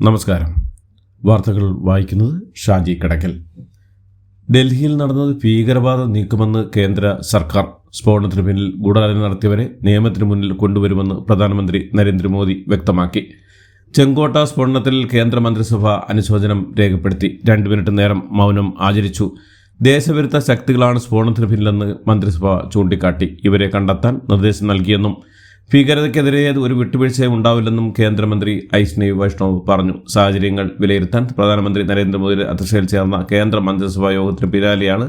നമസ്കാരം. വാർത്തകൾ വായിക്കുന്നത് ഷാജി കടക്കൽ. ഡൽഹിയിൽ നടന്നത് ഭീകരവാദ നീക്കമെന്ന് കേന്ദ്ര സർക്കാർ. സ്ഫോടനത്തിന് പിന്നിൽ ഗൂഢാലോചന നടത്തിയവരെ നിയമത്തിന് മുന്നിൽ കൊണ്ടുവരുമെന്ന് പ്രധാനമന്ത്രി നരേന്ദ്രമോദി വ്യക്തമാക്കി. ചെങ്കോട്ട സ്ഫോടനത്തിൽ കേന്ദ്ര മന്ത്രിസഭ അനുശോചനം രേഖപ്പെടുത്തി. 2 മിനിറ്റ് നേരം മൗനം ആചരിച്ചു. ദേശവിരുദ്ധ ശക്തികളാണ് സ്ഫോടനത്തിന് പിന്നിലെന്ന് മന്ത്രിസഭ ചൂണ്ടിക്കാട്ടി. ഇവരെ കണ്ടെത്താൻ നിർദ്ദേശം നൽകിയെന്നും ഭീകരതയ്ക്കെതിരെ ഒരു വിട്ടുവീഴ്ചയും ഉണ്ടാവില്ലെന്നും കേന്ദ്രമന്ത്രി ഐഷ്ണവ് വൈഷ്ണവ് പറഞ്ഞു. സാഹചര്യങ്ങൾ വിലയിരുത്താൻ പ്രധാനമന്ത്രി നരേന്ദ്രമോദിയുടെ അധ്യക്ഷതയിൽ ചേർന്ന കേന്ദ്ര മന്ത്രിസഭാ യോഗത്തിന് പിന്നാലെയാണ്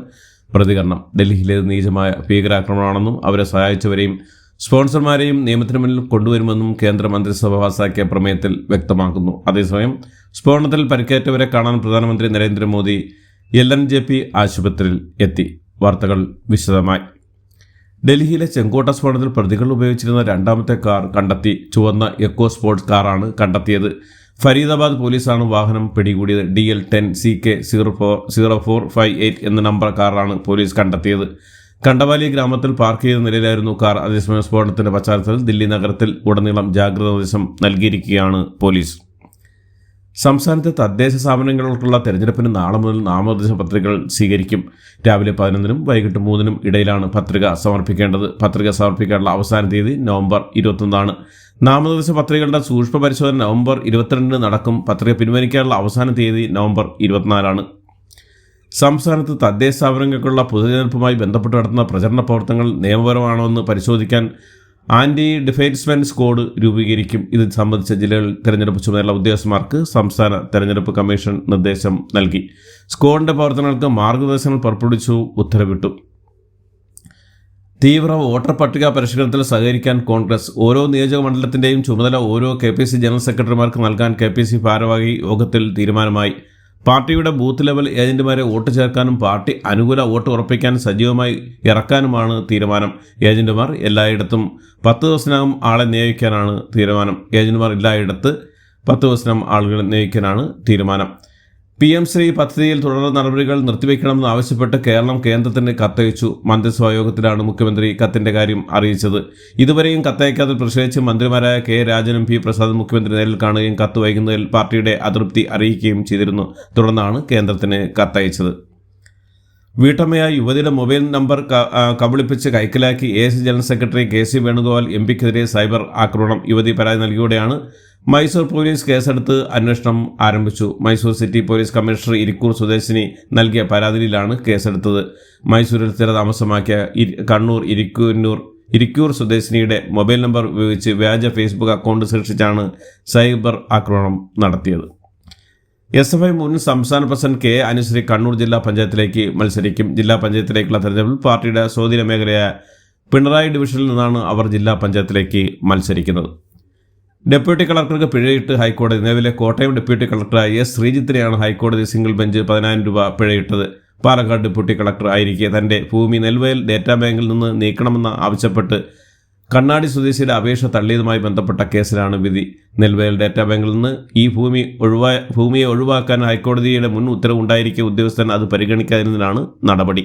പ്രതികരണം. ഡൽഹിയിലെ നീചമായ ഭീകരാക്രമണമാണെന്നും അവരെ സഹായിച്ചവരെയും സ്പോൺസർമാരെയും നിയമത്തിന് മുന്നിൽ കൊണ്ടുവരുമെന്നും കേന്ദ്ര മന്ത്രിസഭ പാസാക്കിയ പ്രമേയത്തിൽ വ്യക്തമാക്കുന്നു. അതേസമയം സ്ഫോടനത്തിൽ പരിക്കേറ്റവരെ കാണാൻ പ്രധാനമന്ത്രി നരേന്ദ്രമോദി LNJP ആശുപത്രിയിൽ എത്തി. വാർത്തകൾ വിശദമായി. ഡൽഹിയിലെ ചെങ്കോട്ട സ്ഫോടനത്തിൽ പ്രതികൾ ഉപയോഗിച്ചിരുന്ന 2ാമത്തെ കാർ കണ്ടെത്തി. ചുവന്ന എക്കോ സ്പോർട്സ് കാറാണ് കണ്ടെത്തിയത്. ഫരീദാബാദ് പോലീസാണ് വാഹനം പിടികൂടിയത്. DL10 CK 0458 എന്ന നമ്പർ കാറാണ് പോലീസ് കണ്ടെത്തിയത്. കണ്ടവാലി ഗ്രാമത്തിൽ പാർക്ക് ചെയ്ത നിലയിലായിരുന്നു കാർ. അതേസമയം സ്ഫോടനത്തിന്റെ പശ്ചാത്തലത്തിൽ ദില്ലി നഗരത്തിൽ ഉടനീളം ജാഗ്രതാ നിർദ്ദേശം നൽകിയിരിക്കുകയാണ് പോലീസ്. സംസ്ഥാനത്തെ തദ്ദേശ സ്ഥാപനങ്ങൾക്കുള്ള തെരഞ്ഞെടുപ്പിന് നാളെ മുതൽ നാമനിർദ്ദേശ പത്രികകൾ സ്വീകരിക്കും. രാവിലെ 11-നും വൈകിട്ട് 3-നും ഇടയിലാണ് പത്രിക സമർപ്പിക്കേണ്ടത്. പത്രിക സമർപ്പിക്കാനുള്ള അവസാന തീയതി നവംബർ 21 നാമനിർദ്ദേശ പത്രികകളുടെ സൂക്ഷ്മ പരിശോധന നവംബർ 22 നടക്കും. പത്രിക പിൻവലിക്കാനുള്ള അവസാന തീയതി നവംബർ 24. സംസ്ഥാനത്ത് തദ്ദേശ സ്ഥാപനങ്ങൾക്കുള്ള പൊതുതെരഞ്ഞെടുപ്പുമായി ബന്ധപ്പെട്ട് നടത്തുന്ന പ്രചരണ പ്രവർത്തനങ്ങൾ നിയമപരമാണോ എന്ന് പരിശോധിക്കാൻ ആന്റി ഡിഫേറ്റ്സ്മെന്റ് സ്ക്വാഡ് രൂപീകരിക്കും. ഇത് സംബന്ധിച്ച ജില്ലകളിൽ തെരഞ്ഞെടുപ്പ് ചുമതലയുള്ള ഉദ്യോഗസ്ഥന്മാർക്ക് സംസ്ഥാന തെരഞ്ഞെടുപ്പ് കമ്മീഷൻ നിർദ്ദേശം നൽകി. സ്ക്വാഡിന്റെ പ്രവർത്തനങ്ങൾക്ക് മാർഗനിർദ്ദേശങ്ങൾ പുറപ്പെടുവിച്ചു ഉത്തരവിട്ടു. തീവ്ര വോട്ടർ പട്ടിക പരിഷ്കരണത്തിൽ സഹകരിക്കാൻ കോൺഗ്രസ്. ഓരോ നിയോജക മണ്ഡലത്തിന്റെയും ചുമതല ഓരോ KPC ജനറൽ സെക്രട്ടറിമാർക്ക് നൽകാൻ KPC ഭാരവാഹി യോഗത്തിൽ തീരുമാനമായി. പാർട്ടിയുടെ ബൂത്ത് ലെവൽ ഏജന്റുമാരെ വോട്ട് ചേർക്കാനും പാർട്ടി അനുകൂല വോട്ട് ഉറപ്പിക്കാനും സജീവമായി ഇറക്കാനുമാണ് തീരുമാനം. ഏജന്റുമാർ എല്ലായിടത്തും 10 ദിവസത്തിനകം ആളെ നിയോഗിക്കാനാണ് തീരുമാനം. ഏജന്റുമാർ എല്ലായിടത്ത് 10 ദിവസത്തിനകം ആളുകളെ നിയോഗിക്കാനാണ് തീരുമാനം. PM ശ്രീ പദ്ധതിയിൽ തുടർ നടപടികൾ നിർത്തിവെക്കണമെന്ന് ആവശ്യപ്പെട്ട് കേരളം കേന്ദ്രത്തിന് കത്തയച്ചു. മന്ത്രിസഭാ യോഗത്തിലാണ് മുഖ്യമന്ത്രി കത്തിന്റെ കാര്യം അറിയിച്ചത്. ഇതുവരെയും കത്തയക്കാതെ പ്രതിഷേധിച്ച് മന്ത്രിമാരായ K രാജനും P പ്രസാദും മുഖ്യമന്ത്രി നേരിൽ കാണുകയും കത്ത് വൈകുന്നതിൽ പാർട്ടിയുടെ അതൃപ്തി അറിയിക്കുകയും ചെയ്തിരുന്നു. തുടർന്നാണ് കേന്ദ്രത്തിന് കത്തയച്ചത്. വീട്ടമ്മയായ യുവതിയുടെ മൊബൈൽ നമ്പർ കബളിപ്പിച്ച് കൈക്കലാക്കി AIC general secretary KC Venugopal MPക്കെതിരെ സൈബർ ആക്രമണം. യുവതി പരാതി നൽകിയോടെയാണ് മൈസൂർ പോലീസ് കേസെടുത്ത് അന്വേഷണം ആരംഭിച്ചു. Mysore city police commissioner Irikkur സ്വദേശിനി നൽകിയ പരാതിയിലാണ് കേസെടുത്തത്. മൈസൂരിൽ സ്ഥിരതാമസമാക്കിയ കണ്ണൂർ ഇരിക്കൂർ സ്വദേശിനിയുടെ മൊബൈൽ നമ്പർ ഉപയോഗിച്ച് വ്യാജ Facebook അക്കൗണ്ട് സൃഷ്ടിച്ചാണ് സൈബർ ആക്രമണം നടത്തിയത്. SFI മുൻ സംസ്ഥാന പ്രസിഡന്റ് K അനുശ്രീ കണ്ണൂർ ജില്ലാ പഞ്ചായത്തിലേക്ക് മത്സരിക്കും. ജില്ലാ പഞ്ചായത്തിലേക്കുള്ള തെരഞ്ഞെടുപ്പിൽ പാർട്ടിയുടെ സ്വാധീന മേഖലയായ പിണറായി ഡിവിഷനിൽ നിന്നാണ് അവർ ജില്ലാ പഞ്ചായത്തിലേക്ക് മത്സരിക്കുന്നത്. ഡെപ്യൂട്ടി കളക്ടർക്ക് പിഴയിട്ട് ഹൈക്കോടതി. നിലവിലെ കോട്ടയം ഡെപ്യൂട്ടി കളക്ടറായ S ശ്രീജിത്തിനെയാണ് ഹൈക്കോടതി സിംഗിൾ ബെഞ്ച് 10,000 രൂപ പിഴയിട്ടത്. പാലക്കാട് ഡെപ്യൂട്ടി കളക്ടർ ആയിരിക്കെ തന്റെ ഭൂമി നെൽവയൽ ഡേറ്റാ ബാങ്കിൽ നിന്ന് നീക്കണമെന്ന് ആവശ്യപ്പെട്ട് കണ്ണാടി സ്വദേശിയുടെ അപേക്ഷ തള്ളിയതുമായി ബന്ധപ്പെട്ട കേസിലാണ് വിധി. നെൽവയൽ ഡേറ്റാ ബാങ്കിൽ നിന്ന് ഈ ഭൂമിയെ ഒഴിവാക്കാൻ ഹൈക്കോടതിയുടെ മുൻ ഉത്തരവുണ്ടായിരിക്കെ ഉദ്യോഗസ്ഥൻ അത് പരിഗണിക്കാതിരുന്നതിനാണ് നടപടി.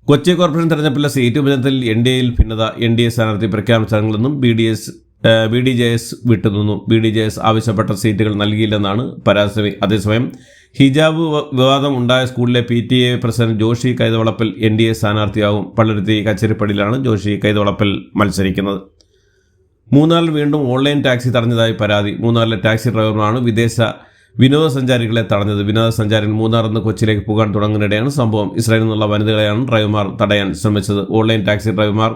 കൊച്ചി കോർപ്പറേഷൻ തെരഞ്ഞെടുപ്പിലെ സീറ്റ് വിഭജനത്തിൽ NDAയിൽ ഭിന്നത. NDA സ്ഥാനാർത്ഥി പ്രഖ്യാപന ചടങ്ങിൽ നിന്നും BDJS വിട്ടുനിന്നു. BDJS ആവശ്യപ്പെട്ട സീറ്റുകൾ നൽകിയില്ലെന്നാണ് പരാതി. അതേസമയം ഹിജാബ് വിവാദം ഉണ്ടായ സ്കൂളിലെ PTA പ്രസിഡന്റ് ജോഷി കൈതവളപ്പിൽ NDA സ്ഥാനാർത്ഥിയാകും. പള്ളുരുത്തി കച്ചേരിപ്പടിയിലാണ് ജോഷി കൈതവളപ്പിൽ മത്സരിക്കുന്നത്. മൂന്നാറിൽ വീണ്ടും ഓൺലൈൻ ടാക്സി തടഞ്ഞതായി പരാതി. മൂന്നാറിലെ ടാക്സി ഡ്രൈവർമാരാണ് വിദേശ വിനോദസഞ്ചാരികളെ തടഞ്ഞത്. വിനോദസഞ്ചാരികൾ മൂന്നാറിൽ നിന്ന് കൊച്ചിയിലേക്ക് പോകാൻ തുടങ്ങുന്നതിനിടെയാണ് സംഭവം. ഇസ്രായേലിൽ നിന്നുള്ള വനിതകളെയാണ് ഡ്രൈവർമാർ തടയാൻ ശ്രമിച്ചത്. ഓൺലൈൻ ടാക്സി ഡ്രൈവർമാർ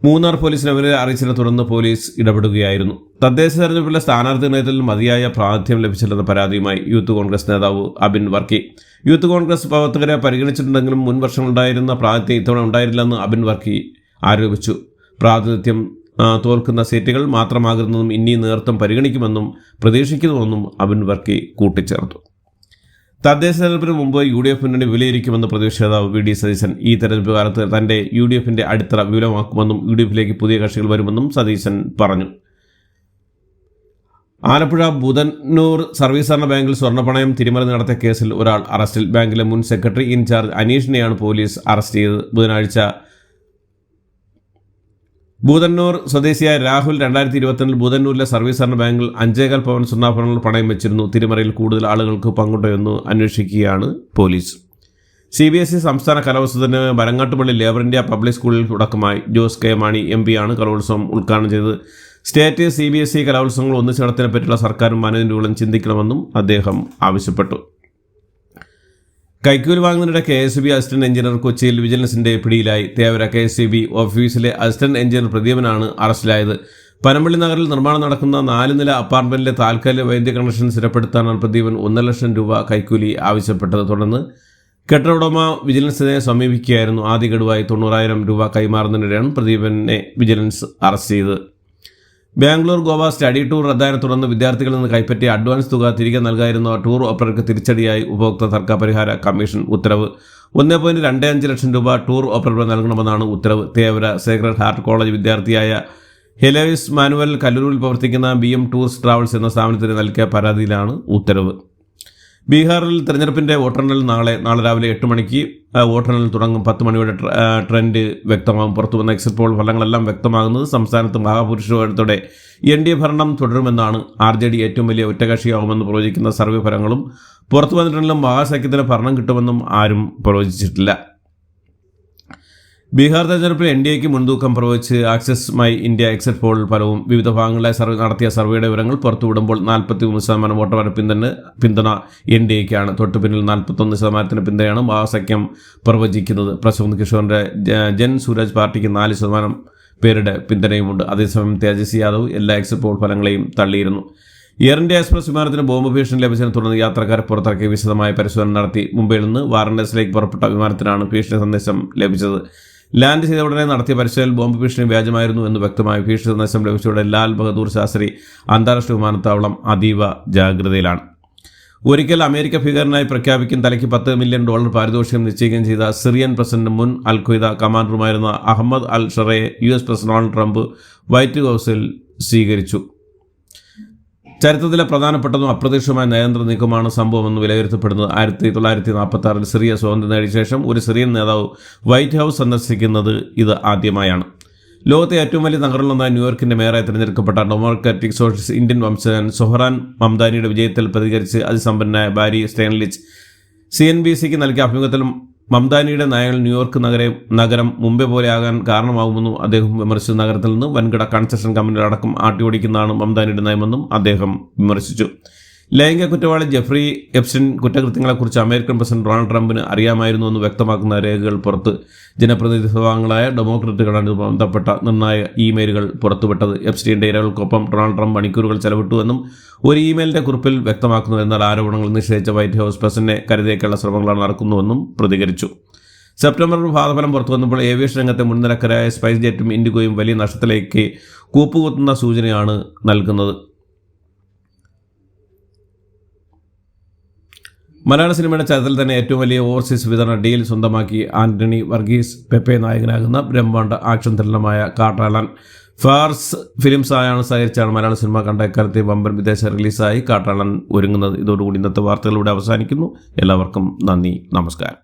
മൂന്നാർ പോലീസിനെ അവരെ അറിയിച്ചതിനെ തുടർന്ന് പോലീസ് ഇടപെടുകയായിരുന്നു. തദ്ദേശ തെരഞ്ഞെടുപ്പിലെ സ്ഥാനാർത്ഥി നിർണയത്തിൽ മതിയായ പ്രാതിനിധ്യം ലഭിച്ചില്ലെന്ന പരാതിയുമായി യൂത്ത് കോൺഗ്രസ് നേതാവ് അബിൻ വർക്കി. യൂത്ത് കോൺഗ്രസ് പ്രവർത്തകരെ പരിഗണിച്ചിട്ടുണ്ടെങ്കിലും മുൻ വർഷങ്ങളുണ്ടായിരുന്ന പ്രാതിനിധ്യം ഇത്തവണ ഉണ്ടായിരുന്നില്ലെന്ന് അബിൻ വർക്കി ആരോപിച്ചു. പ്രാതിനിധ്യം തോൽക്കുന്ന സീറ്റുകൾ മാത്രമാകുന്നതും ഇനി നേതൃത്വം പരിഗണിക്കുമെന്നും പ്രതീക്ഷിക്കുന്നുവെന്നും അബിൻ വർക്കി കൂട്ടിച്ചേർത്തു. തദ്ദേശ തെരഞ്ഞെടുപ്പിന് മുമ്പ് UDF മുന്നണി വിലയിരിക്കുമെന്ന് പ്രതിപക്ഷ നേതാവ് VD സതീശൻ. ഈ തെരഞ്ഞെടുപ്പ് കാലത്ത് തന്റെ UDFന്റെ അടിത്തറ വിപുലമാക്കുമെന്നും UDFിലേക്ക് പുതിയ കക്ഷികൾ വരുമെന്നും സതീശൻ പറഞ്ഞു. ആലപ്പുഴ ബുധന്നൂർ സർവീസ് സഹകരണ ബാങ്കിൽ സ്വർണ്ണപ്പണയം തിരിമറി നടത്തിയ കേസിൽ ഒരാൾ അറസ്റ്റിൽ. ബാങ്കിലെ മുൻ സെക്രട്ടറി ഇൻചാർജ് അനീഷിനെയാണ് പോലീസ് അറസ്റ്റ് ചെയ്തത്. ബുധനാഴ്ച ബൂതന്നൂർ സ്വദേശിയായ രാഹുൽ 2022 ബൂതന്നൂരിലെ സർവീസ് സഹകരണ ബാങ്കിൽ 5.25 പവൻ സ്വർണ്ണാഭരണങ്ങൾ പണയം വെച്ചിരുന്നു. തിരിമറിയിൽ കൂടുതൽ ആളുകൾക്ക് പങ്കുണ്ടോ എന്ന് അന്വേഷിക്കുകയാണ് പോലീസ്. CBSE സംസ്ഥാന കലോത്സവത്തിന് മരങ്ങാട്ടുപള്ളി ലേബർ ഇന്ത്യ പബ്ലിക് സ്കൂളിൽ തുടക്കമായി. ജോസ് കെ മാണി MP ആണ് കലോത്സവം ഉദ്ഘാടനം ചെയ്തത്. സ്റ്റേറ്റ് CBSE കലോത്സവങ്ങൾ ഒന്നിച്ചു നടത്തിയതിനെ പറ്റിയുള്ള സർക്കാരും മാനേജ്മെന്റുകളും ചിന്തിക്കണമെന്നും അദ്ദേഹം ആവശ്യപ്പെട്ടു. കൈക്കൂലി വാങ്ങുന്നതിനിടെ KSEB അസിസ്റ്റന്റ് എഞ്ചിനീയർ കൊച്ചിയിൽ വിജിലൻസിന്റെ പിടിയിലായി. തേവര KSEB ഓഫീസിലെ അസിസ്റ്റന്റ് എഞ്ചിനീയർ പ്രദീപനാണ് അറസ്റ്റിലായത്. പനമ്പള്ളി നഗറിൽ നിർമ്മാണം നടക്കുന്ന 4 നില അപ്പാർട്ട്മെന്റിലെ താൽക്കാലിക വൈദ്യുതി കണക്ഷൻ സ്ഥിരപ്പെടുത്താനാണ് പ്രദീപൻ 1 ലക്ഷം രൂപ കൈക്കൂലി ആവശ്യപ്പെട്ടത്. തുടർന്ന് കെട്ടിട ഉടമ വിജിലൻസിനെ സമീപിക്കുകയായിരുന്നു. ആദ്യ ഗഡുവായി 90,000 രൂപ കൈമാറുന്നതിനിടെയാണ് പ്രദീപനെ വിജിലൻസ് അറസ്റ്റ് ചെയ്തത്. ബാംഗ്ലൂർ ഗോവ സ്റ്റഡി ടൂർ റദ്ദായതിനെ തുടർന്ന് വിദ്യാർത്ഥികളിൽ നിന്ന് കൈപ്പറ്റിയ അഡ്വാൻസ് തുക തിരികെ നൽകാതിരുന്ന ടൂർ ഓപ്പറേറ്റർക്ക് തിരിച്ചടിയായി ഉപഭോക്തൃ തർക്ക പരിഹാര കമ്മീഷൻ ഉത്തരവ്. 1.25 ലക്ഷം രൂപ ടൂർ ഓപ്പറേറ്റർ നൽകണമെന്നാണ് ഉത്തരവ്. തേവര സേക്രഡ് ഹാർട്ട് കോളേജ് വിദ്യാർത്ഥിയായ ഹെലോയിസ് മാനുവൽ കല്ലൂരിൽ പ്രവർത്തിക്കുന്ന BM ടൂർസ് ട്രാവൽസ് എന്ന സ്ഥാപനത്തിന് നൽകിയ പരാതിയിലാണ് ഉത്തരവ്. ബീഹാറിൽ തെരഞ്ഞെടുപ്പിന്റെ വോട്ടെണ്ണൽ നാളെ രാവിലെ 8 മണിക്ക് വോട്ടെണ്ണൽ തുടങ്ങും. 10 മണിയോടെ ട്രെൻഡ് വ്യക്തമാകും. പുറത്തുവന്ന എക്സിറ്റ് പോൾ ഫലങ്ങളെല്ലാം വ്യക്തമാകുന്നത് സംസ്ഥാനത്ത് മഹാപുരുഷത്വത്തോടെ NDA ഭരണം തുടരുമെന്നാണ്. RJD ഏറ്റവും വലിയ ഒറ്റകക്ഷിയാകുമെന്ന് പ്രവചിക്കുന്ന സർവേ ഫലങ്ങളും പുറത്തു വന്നിട്ടുണ്ടെങ്കിലും മഹാസഖ്യത്തിന് ഭരണം കിട്ടുമെന്നും ആരും പ്രവചിച്ചിട്ടില്ല. ബീഹാർ തെരഞ്ഞെടുപ്പിൽ NDAക്ക് മുൻതൂക്കം പ്രവചിച്ച് Axis My India exit poll ഫലവും വിവിധ ഭാഗങ്ങളിലായി നടത്തിയ സർവേയുടെ വിവരങ്ങൾ പുറത്തുവിടുമ്പോൾ 43% വോട്ടർ പിന്തുണ NDAക്കാണ്. തൊട്ടുപിന്നിൽ 41% പിന്തുണയാണ് മഹാസഖ്യം പ്രവചിക്കുന്നത്. പ്രശാന്ത് കിഷോറിന്റെ ജൻ സൂരജ് പാർട്ടിക്ക് 4% പേരുടെ പിന്തുണയുമുണ്ട്. അതേസമയം തേജസ്വി യാദവ് എല്ലാ എക്സിറ്റ് പോൾ ഫലങ്ങളെയും തള്ളിയിരുന്നു. എയർ ഇന്ത്യ എക്സ്പ്രസ് വിമാനത്തിന് ബോംബ് ഭീഷണി ലഭിച്ചതിനെ തുടർന്ന് യാത്രക്കാരെ പുറത്തിറക്കി വിശദമായ പരിശോധന നടത്തി. മുംബൈയിൽ നിന്ന് വാരണാസിയിലേക്ക് പുറപ്പെട്ട വിമാനത്തിനാണ് ഭീഷണി സന്ദേശം ലഭിച്ചത്. ലാൻഡ് ചെയ്ത ഉടനെ നടത്തിയ പരിശോധനയിൽ ബോംബ് ഭീഷണി വ്യാജമായിരുന്നു എന്ന് വ്യക്തമായി. ഭീഷണി സന്ദേശം ലഭിച്ചതോടെ ലാൽ ബഹദൂർ ശാസ്ത്രി അന്താരാഷ്ട്ര വിമാനത്താവളം അതീവ ജാഗ്രതയിലാണ്. ഒരിക്കൽ അമേരിക്ക ഭീകരനായി പ്രഖ്യാപിക്കും തലയ്ക്ക് $10 മില്യൺ പാരിതോഷികം നിശ്ചയിക്കുകയും ചെയ്ത സിറിയൻ പ്രസിഡന്റ് മുൻ അൽ-ഖ്വയ്ദ കമാൻഡറുമായിരുന്ന അഹമ്മദ് അൽ ഷറയെ US president Donald Trump white ഹൗസിൽ സ്വീകരിച്ചു. ചരിത്രത്തിലെ പ്രധാനപ്പെട്ടതും അപ്രതീക്ഷിതമായ നയതന്ത്ര നീക്കമാണ് സംഭവമെന്ന് വിലയിരുത്തപ്പെടുന്നത്. 1946 സിറിയ സ്വാതന്ത്ര്യം നേടിയ ശേഷം ഒരു സിറിയൻ നേതാവ് വൈറ്റ് ഹൗസ് സന്ദർശിക്കുന്നത് ഇത് ആദ്യമായാണ്. ലോകത്തെ ഏറ്റവും വലിയ നഗരങ്ങളിലൊന്നായ ന്യൂയോർക്കിന്റെ മേയറായി തിരഞ്ഞെടുക്കപ്പെട്ട ഡെമോക്രാറ്റിക് സോഷ്യലിസ്റ്റ് ഇന്ത്യൻ വംശജൻ സൊഹ്റാൻ മംദാനിയുടെ വിജയത്തിൽ പ്രതികരിച്ച് അതിസമ്പന്നനായ ബാരി സ്റ്റെയിൻലിച്ച് CNBCക്ക് നൽകിയ അഭിമുഖത്തിൽ മംദാനിയുടെ നയങ്ങൾ ന്യൂയോർക്ക് നഗരം മുമ്പേ പോലെ ആകാൻ കാരണമാകുമെന്നും അദ്ദേഹം വിമർശിച്ചു. നഗരത്തിൽ നിന്ന് വൻകിട കൺസ്ട്രക്ഷൻ കമ്പനികളടക്കം ആട്ടിയോടിക്കുന്നതാണ് മംദാനിയുടെ നയമെന്നും അദ്ദേഹം വിമർശിച്ചു. ലൈംഗിക കുറ്റവാളി ജെഫ്രി എപ്സ്റ്റൈൻ കുറ്റകൃത്യങ്ങളെക്കുറിച്ച് അമേരിക്കൻ പ്രസിഡന്റ് ഡൊണാൾഡ് ട്രംപിന് അറിയാമായിരുന്നുവെന്ന് വ്യക്തമാക്കുന്ന രേഖകൾ പുറത്ത്. ജനപ്രതിനിധി വിഭാഗങ്ങളായ ഡെമോക്രാറ്റുകളാണ് ബന്ധപ്പെട്ട നിർണായക ഇമെയിലുകൾ പുറത്തുവിട്ടത്. എപ്സ്റ്റൈൻ്റെ ഇരകൾക്കൊപ്പം ഡൊണാൾഡ് ട്രംപ് മണിക്കൂറുകൾ ചെലവിട്ടുവെന്നും ഒരു ഇമെയിലിന്റെ കുറിപ്പിൽ വ്യക്തമാക്കുന്നു. എന്നാൽ ആരോപണങ്ങൾ നിഷേധിച്ച വൈറ്റ് ഹൗസ് പ്രസിഡന്റിനെ കരുതേക്കുള്ള ശ്രമങ്ങളാണ് നടക്കുന്നുവെന്നും പ്രതികരിച്ചു. സെപ്റ്റംബറിൽ ഭാഗഫലം പുറത്തു വന്നപ്പോൾ ഏവിയേഷൻ രംഗത്തെ മുൻനിരക്കാരായ സ്പൈസ് ജെറ്റും ഇൻഡിഗോയും വലിയ നഷ്ടത്തിലേക്ക് കൂപ്പുകുത്തുന്ന സൂചനയാണ് നൽകുന്നത്. മലയാള സിനിമയുടെ ചരിത്രത്തിൽ തന്നെ ഏറ്റവും വലിയ ഓവർസീസ് വിതരണ ഡീൽ സ്വന്തമാക്കി. ആന്റണി വർഗീസ് പെപ്പെ നായകനാകുന്ന ബ്രഹ്മാണ്ഡ ആക്ഷൻ ത്രില്ലറമായ കാട്ടാളൻ ഫാർസ് ഫിലിംസായാണ് സഹകരിച്ചാണ് മലയാള സിനിമ കണ്ട എക്കാലത്തെ വമ്പൻ വിദേശ റിലീസായി കാട്ടാളൻ ഒരുങ്ങുന്നത്. ഇതോടുകൂടി ഇന്നത്തെ വാർത്തകളിലൂടെ അവസാനിക്കുന്നു. എല്ലാവർക്കും നന്ദി, നമസ്കാരം.